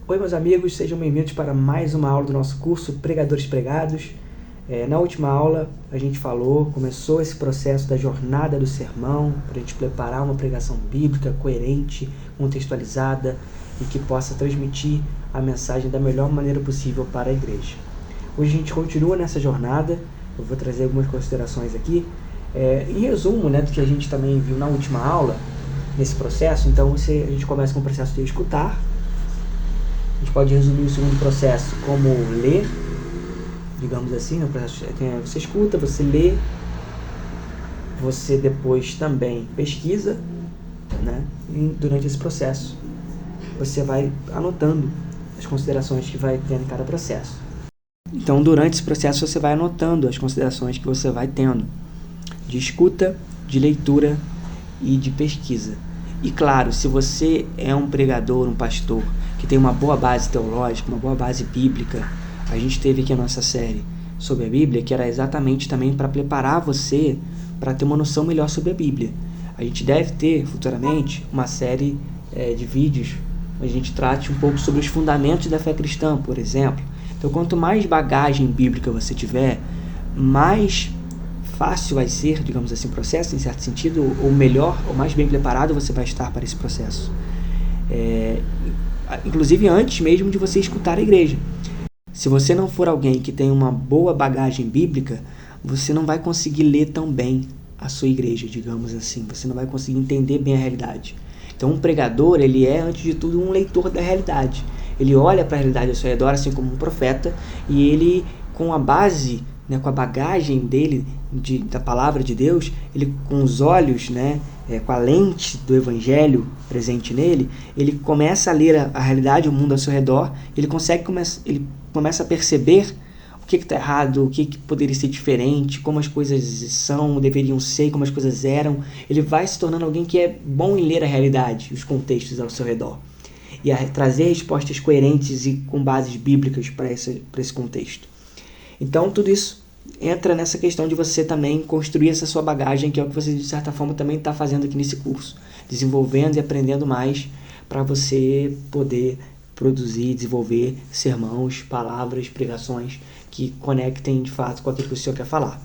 Oi, meus amigos, sejam bem-vindos para mais uma aula do nosso curso Pregadores Pregados. Na última aula a gente começou esse processo da jornada do sermão para a gente preparar uma pregação bíblica coerente, contextualizada e que possa transmitir a mensagem da melhor maneira possível para a igreja. Hoje a gente continua nessa jornada, eu vou trazer algumas considerações aqui. Em resumo, do que a gente também viu na última aula, nesse processo, então a gente começa com o processo de escutar. A gente pode resumir o segundo processo como ler, digamos assim, o processo você escuta, você lê, você depois também pesquisa, e durante esse processo você vai anotando as considerações que vai tendo em cada processo. Então, durante esse processo você vai anotando as considerações que você vai tendo de escuta, de leitura e de pesquisa. E claro, se você é um pregador, um pastor que tem uma boa base teológica, uma boa base bíblica, a gente teve aqui a nossa série sobre a Bíblia, que era exatamente também para preparar você para ter uma noção melhor sobre a Bíblia. A gente deve ter futuramente uma série de vídeos onde a gente trate um pouco sobre os fundamentos da fé cristã, por exemplo. Então, quanto mais bagagem bíblica você tiver, mais fácil vai ser, digamos assim, o processo, em certo sentido, ou melhor, ou mais bem preparado você vai estar para esse processo. Inclusive antes mesmo de você escutar a igreja. Se você não for alguém que tem uma boa bagagem bíblica, você não vai conseguir ler tão bem a sua igreja, digamos assim. Você não vai conseguir entender bem a realidade. Então, um pregador, ele é, antes de tudo, um leitor da realidade. Ele olha para a realidade ao seu redor, assim como um profeta, e ele, com a base, com a bagagem dele, da palavra de Deus, ele com os olhos, com a lente do evangelho presente nele, ele começa a ler a realidade, o mundo ao seu redor, ele começa a perceber o que está errado, o que poderia ser diferente, como as coisas são, deveriam ser, como as coisas eram. Ele vai se tornando alguém que é bom em ler a realidade, os contextos ao seu redor, e a trazer respostas coerentes e com bases bíblicas para esse contexto. Então, tudo isso entra nessa questão de você também construir essa sua bagagem, que é o que você, de certa forma, também está fazendo aqui nesse curso. Desenvolvendo e aprendendo mais para você poder produzir, desenvolver sermãos, palavras, pregações que conectem, de fato, com aquilo que o Senhor quer falar.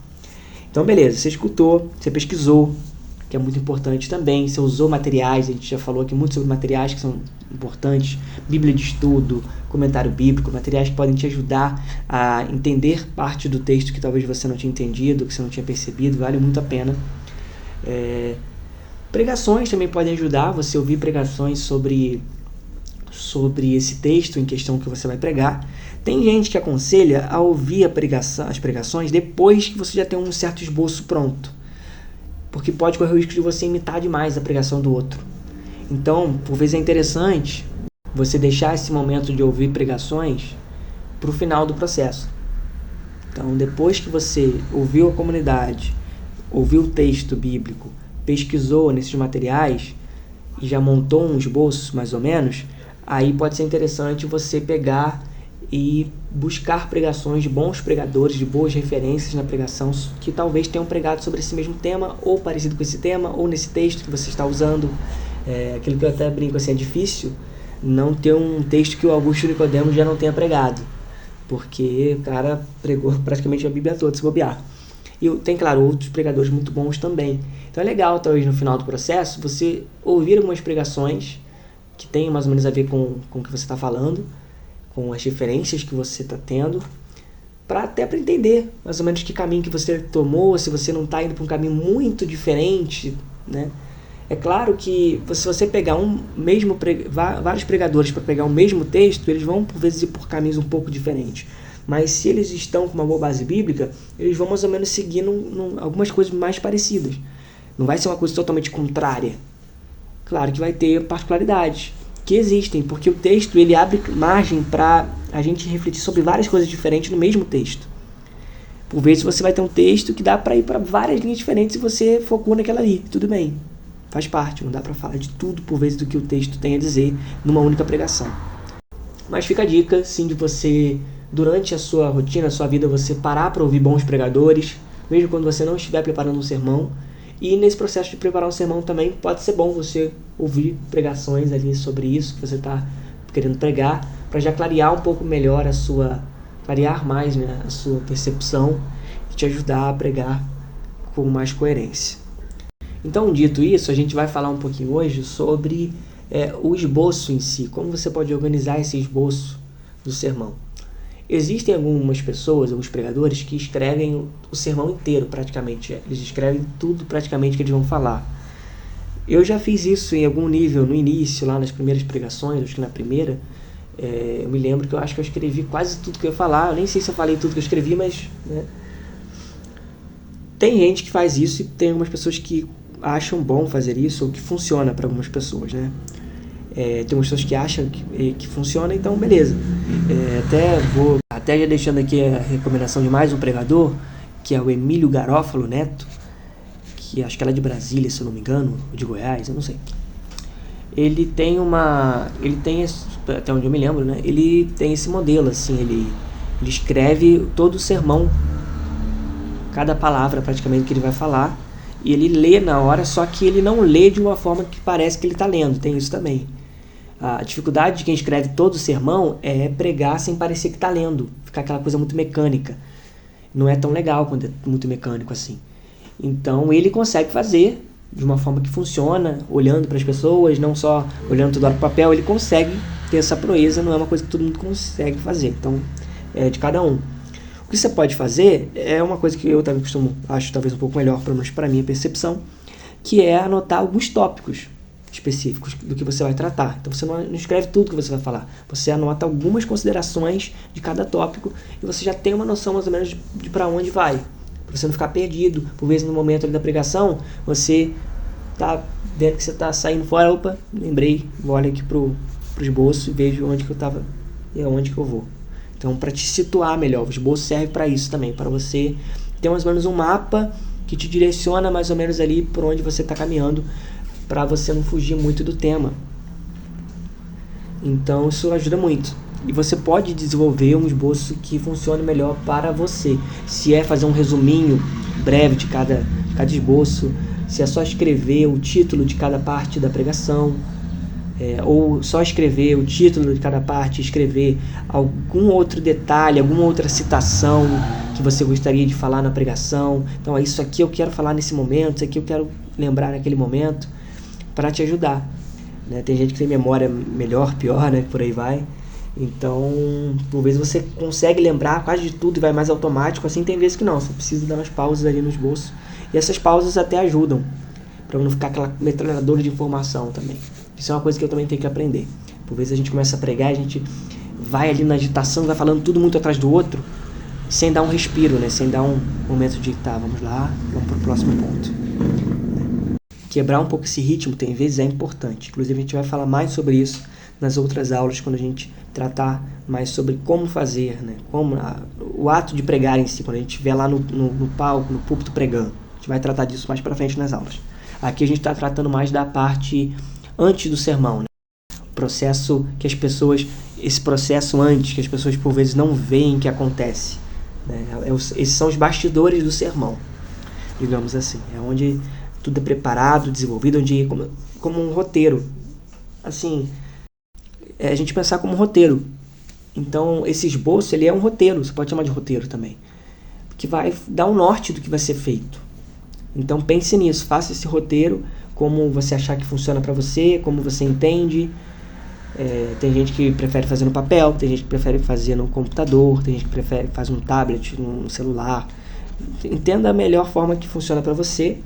Então, beleza, você escutou, você pesquisou, que é muito importante também. Você usou materiais, a gente já falou aqui muito sobre materiais que são importantes, Bíblia de estudo, comentário bíblico, materiais que podem te ajudar a entender parte do texto que talvez você não tinha entendido, que você não tinha percebido, vale muito a pena. Pregações também podem ajudar, você ouvir pregações sobre esse texto em questão que você vai pregar. Tem gente que aconselha a ouvir as pregações depois que você já tem um certo esboço pronto, porque pode correr o risco de você imitar demais a pregação do outro. Então, por vezes é interessante você deixar esse momento de ouvir pregações para o final do processo. Então, depois que você ouviu a comunidade, ouviu o texto bíblico, pesquisou nesses materiais e já montou um esboço, mais ou menos, aí pode ser interessante você pegar e buscar pregações de bons pregadores, de boas referências na pregação, que talvez tenham pregado sobre esse mesmo tema, ou parecido com esse tema, ou nesse texto que você está usando. Aquilo que eu até brinco, assim, é difícil não ter um texto que o Augusto Nicodemo já não tenha pregado, porque o cara pregou praticamente a Bíblia toda, se bobear. E tem, claro, outros pregadores muito bons também. Então é legal, talvez, no final do processo, você ouvir algumas pregações que tenham mais ou menos a ver com o que você está falando, com as referências que você está tendo, até para entender mais ou menos que caminho que você tomou, se você não está indo para um caminho muito diferente, É claro que se você pegar vários pregadores para pegar o mesmo texto, eles vão por vezes ir por caminhos um pouco diferentes. Mas se eles estão com uma boa base bíblica, eles vão mais ou menos seguindo algumas coisas mais parecidas. Não vai ser uma coisa totalmente contrária. Claro que vai ter particularidades que existem, porque o texto ele abre margem para a gente refletir sobre várias coisas diferentes no mesmo texto. Por vezes você vai ter um texto que dá para ir para várias linhas diferentes e você focou naquela ali, tudo bem. Faz parte, não dá para falar de tudo por vezes do que o texto tem a dizer numa única pregação. Mas fica a dica, sim, de você, durante a sua rotina, a sua vida, você parar para ouvir bons pregadores, mesmo quando você não estiver preparando um sermão. E nesse processo de preparar um sermão também pode ser bom você ouvir pregações ali sobre isso que você está querendo pregar, para já clarear um pouco melhor clarear mais, né, a sua percepção e te ajudar a pregar com mais coerência. Então, dito isso, a gente vai falar um pouquinho hoje sobre o esboço em si, como você pode organizar esse esboço do sermão. Existem algumas pessoas, alguns pregadores, que escrevem o sermão inteiro praticamente, eles escrevem tudo praticamente que eles vão falar. Eu já fiz isso em algum nível no início, lá nas primeiras pregações, acho que na primeira, eu me lembro que eu acho que eu escrevi quase tudo que eu ia falar, eu nem sei se eu falei tudo que eu escrevi, mas né, tem gente que faz isso e tem algumas pessoas que acham bom fazer isso ou que funciona para algumas pessoas, né? Tem algumas pessoas que acham que funciona, então beleza. Até já deixando aqui a recomendação de mais um pregador, que é o Emílio Garófalo Neto, que acho que ela é de Brasília, se eu não me engano, ou de Goiás, eu não sei. Ele tem até onde eu me lembro, né? Ele tem esse modelo, assim, ele escreve todo o sermão, cada palavra praticamente que ele vai falar, e ele lê na hora, só que ele não lê de uma forma que parece que ele está lendo, tem isso também. A dificuldade de quem escreve todo o sermão é pregar sem parecer que está lendo, ficar aquela coisa muito mecânica. Não é tão legal quando é muito mecânico assim. Então ele consegue fazer de uma forma que funciona, olhando para as pessoas, não só olhando toda hora para o papel, ele consegue ter essa proeza, não é uma coisa que todo mundo consegue fazer, então é de cada um. O que você pode fazer é uma coisa que eu também acho talvez um pouco melhor, pelo menos para a minha percepção, que é anotar alguns tópicos específicos do que você vai tratar. Então você não escreve tudo que você vai falar, você anota algumas considerações de cada tópico e você já tem uma noção mais ou menos de para onde vai, para você não ficar perdido. Por vezes no momento ali da pregação, você tá vendo que você está saindo fora, opa, lembrei, vou olhar aqui pro esboço e vejo onde que eu estava e aonde que eu vou. Então, para te situar melhor, o esboço serve para isso também, para você ter mais ou menos um mapa que te direciona mais ou menos ali por onde você está caminhando, para você não fugir muito do tema. Então, isso ajuda muito. E você pode desenvolver um esboço que funcione melhor para você. Se é fazer um resuminho breve de cada esboço, se é só escrever o título de cada parte da pregação, ou só escrever o título de cada parte, escrever algum outro detalhe, alguma outra citação que você gostaria de falar na pregação. Então, isso aqui eu quero falar nesse momento, isso aqui eu quero lembrar naquele momento, para te ajudar. Né? Tem gente que tem memória melhor, pior, né? Por aí vai. Então, por vezes você consegue lembrar quase de tudo e vai mais automático, assim tem vezes que não, você precisa dar umas pausas ali no esboço. E essas pausas até ajudam, para não ficar aquela metralhadora de informação também. Isso é uma coisa que eu também tenho que aprender. Por vezes a gente começa a pregar, a gente vai ali na agitação, vai falando tudo muito atrás do outro, sem dar um respiro, né? Sem dar um momento de, tá, vamos lá, vamos pro próximo ponto. Quebrar um pouco esse ritmo, tem vezes, é importante. Inclusive a gente vai falar mais sobre isso nas outras aulas, quando a gente tratar mais sobre como fazer, né? O ato de pregar em si, quando a gente estiver lá no palco, no púlpito pregando. A gente vai tratar disso mais pra frente nas aulas. Aqui a gente está tratando mais da parte antes do sermão, né? Esse processo antes, que as pessoas por vezes não veem que acontece, né? Esses são os bastidores do sermão, digamos assim. É onde tudo é preparado, desenvolvido, onde como um roteiro. Assim, a gente pensar como um roteiro. Então, esse esboço, ele é um roteiro, você pode chamar de roteiro também, que vai dar um norte do que vai ser feito. Então, pense nisso, faça esse roteiro, como você achar que funciona para você, como você entende. Tem gente que prefere fazer no papel, tem gente que prefere fazer no computador, tem gente que prefere fazer no tablet, no celular. Entenda a melhor forma que funciona para você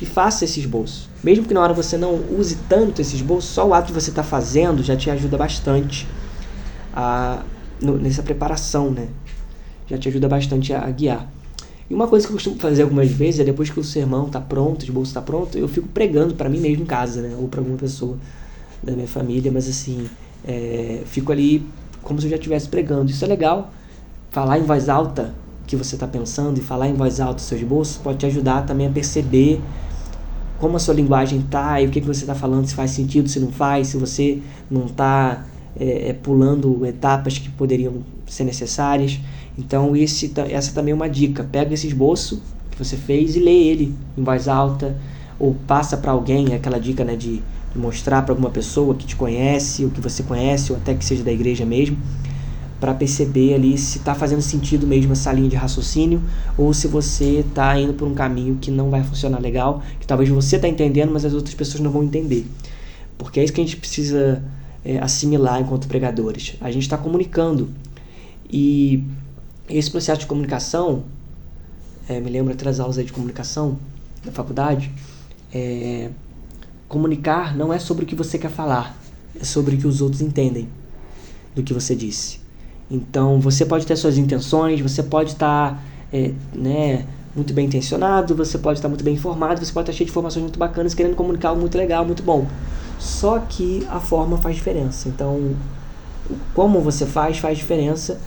e faça esse esboço. Mesmo que na hora você não use tanto esse esboço, só o ato de você estar fazendo já te ajuda bastante nessa preparação, né? Já te ajuda bastante a guiar. E uma coisa que eu costumo fazer algumas vezes é, depois que o sermão está pronto, o esboço está pronto, eu fico pregando para mim mesmo em casa, né? Ou para alguma pessoa da minha família, mas assim, fico ali como se eu já estivesse pregando. Isso é legal. Falar em voz alta o que você está pensando e falar em voz alta o seu esboço pode te ajudar também a perceber como a sua linguagem está e o que você está falando, se faz sentido, se não faz, se você não está pulando etapas que poderiam ser necessárias. Então essa também é uma dica. Pega esse esboço que você fez e lê ele em voz alta, ou passa para alguém, aquela dica, né, de mostrar para alguma pessoa que te conhece, ou que você conhece, ou até que seja da igreja mesmo, para perceber ali se está fazendo sentido mesmo essa linha de raciocínio, ou se você está indo por um caminho que não vai funcionar legal, que talvez você está entendendo, mas as outras pessoas não vão entender. Porque é isso que a gente precisa assimilar enquanto pregadores. A gente está comunicando, e esse processo de comunicação, me lembra até das aulas aí de comunicação da faculdade, comunicar não é sobre o que você quer falar, é sobre o que os outros entendem do que você disse. Então, você pode ter suas intenções, você pode estar muito bem intencionado, você pode estar muito bem informado, você pode estar cheio de informações muito bacanas, querendo comunicar algo muito legal, muito bom. Só que a forma faz diferença. Então, como você faz diferença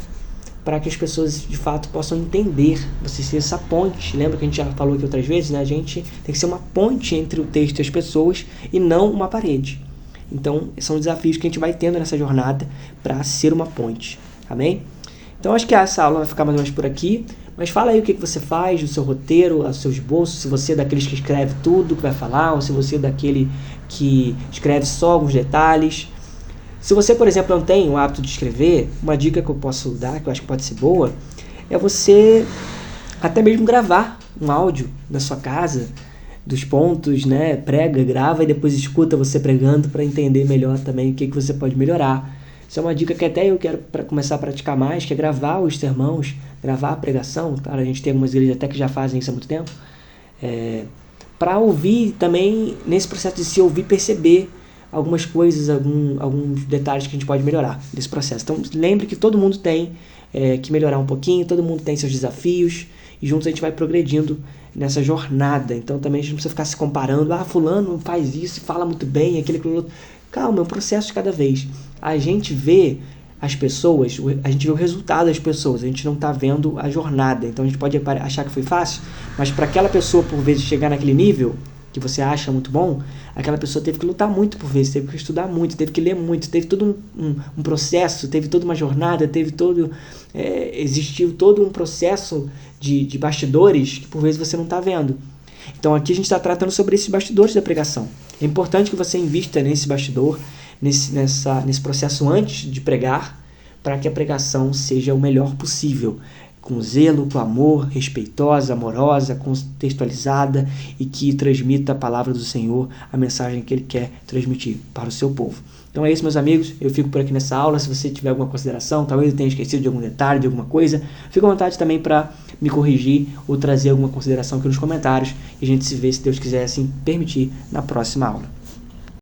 para que as pessoas de fato possam entender, você ser essa ponte. Lembra que a gente já falou aqui outras vezes, né? A gente tem que ser uma ponte entre o texto e as pessoas e não uma parede. Então, são desafios que a gente vai tendo nessa jornada para ser uma ponte. Amém? Então, acho que essa aula vai ficar mais ou menos por aqui. Mas fala aí o que você faz, o seu roteiro, o seu esboço, se você é daqueles que escreve tudo que vai falar, ou se você é daquele que escreve só alguns detalhes. Se você, por exemplo, não tem o hábito de escrever, uma dica que eu posso dar, que eu acho que pode ser boa, é você até mesmo gravar um áudio da sua casa, dos pontos, né? Prega, grava e depois escuta você pregando para entender melhor também o que você pode melhorar. Isso é uma dica que até eu quero começar a praticar mais, que é gravar os sermãos, gravar a pregação. Claro, a gente tem algumas igrejas até que já fazem isso há muito tempo. Para ouvir também, nesse processo de se ouvir, perceber algumas coisas, alguns detalhes que a gente pode melhorar nesse processo. Então, lembre que todo mundo tem que melhorar um pouquinho, todo mundo tem seus desafios, e juntos a gente vai progredindo nessa jornada. Então, também a gente não precisa ficar se comparando. Fulano faz isso, fala muito bem, aquele outro. Calma, é um processo de cada vez. A gente vê as pessoas, a gente vê o resultado das pessoas, a gente não está vendo a jornada. Então, a gente pode achar que foi fácil, mas para aquela pessoa, por vezes, chegar naquele nível que você acha muito bom, aquela pessoa teve que lutar muito por vezes, teve que estudar muito, teve que ler muito, teve todo um processo, teve toda uma jornada, existiu todo um processo de bastidores que por vezes você não está vendo. Então aqui a gente está tratando sobre esses bastidores da pregação. É importante que você invista nesse bastidor, nesse processo antes de pregar, para que a pregação seja o melhor possível, com zelo, com amor, respeitosa, amorosa, contextualizada e que transmita a palavra do Senhor, a mensagem que Ele quer transmitir para o seu povo. Então é isso, meus amigos, eu fico por aqui nessa aula. Se você tiver alguma consideração, talvez eu tenha esquecido de algum detalhe, de alguma coisa, fique à vontade também para me corrigir ou trazer alguma consideração aqui nos comentários, e a gente se vê, se Deus quiser assim permitir, na próxima aula.